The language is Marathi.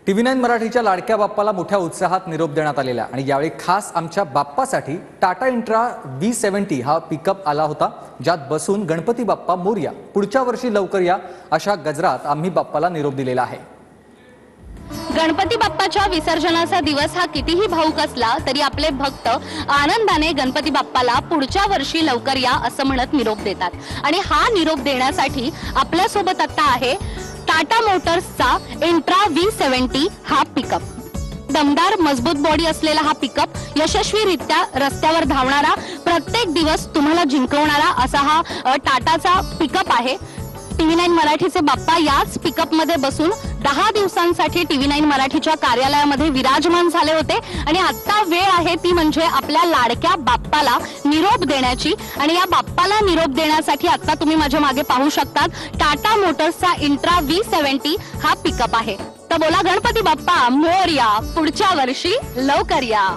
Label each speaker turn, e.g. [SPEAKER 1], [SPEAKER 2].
[SPEAKER 1] TV9 मराठीच्या लाडक्या बाप्पाला मोठ्या उत्साहात निरोप देण्यात आलेला आणि यावेळी खास आमच्या बाप्पासाठी टाटा इंट्रा V70 हा पिकअप आला होता, ज्यात बसून गणपती बाप्पा मोरया, पुढच्या वर्षी लवकर या अशा गजरात आम्ही बाप्पाला निरोप दिलेला आहे।
[SPEAKER 2] गणपती बाप्पाच्या विसर्जनाचा दिवस हा कितीही भावुक असला तरी आपले भक्त आनंदाने गणपती बाप्पाला पुढच्या वर्षी लवकर या असं म्हणत निरोप देतात। आणि हा निरोप देण्यासाठी आपल्या सोबत आता आहे टाटा मोटर्सचा इंट्रा V70 हा पिकअप। दमदार मजबूत बॉडी असलेला हा पिकअप यशस्वीरित्या रस्त्यावर धावणारा, प्रत्येक दिवस तुम्हाला जिंकवणारा असा हा टाटाचा पिकअप आहे। TV9 मराठीचे बाप्पा याच पिकअप मध्ये बसून 10 दिवसांसाठी TV9 मराठीच्या कार्यालयामध्ये विराजमान झाले होते आणि आता वेळ आहे ती म्हणजे आपल्या लाडक्या बाप्पाला निरोप देण्याची। आणि या बाप्पाला निरोप देण्यासाठी आता तुम्ही माझ्या मागे पाहू शकतात टाटा मोटर्सचा इंट्रा V70 हा पिकअप आहे। तर बोला गणपती बाप्पा मोरया, पुढच्या वर्षी लवकर या।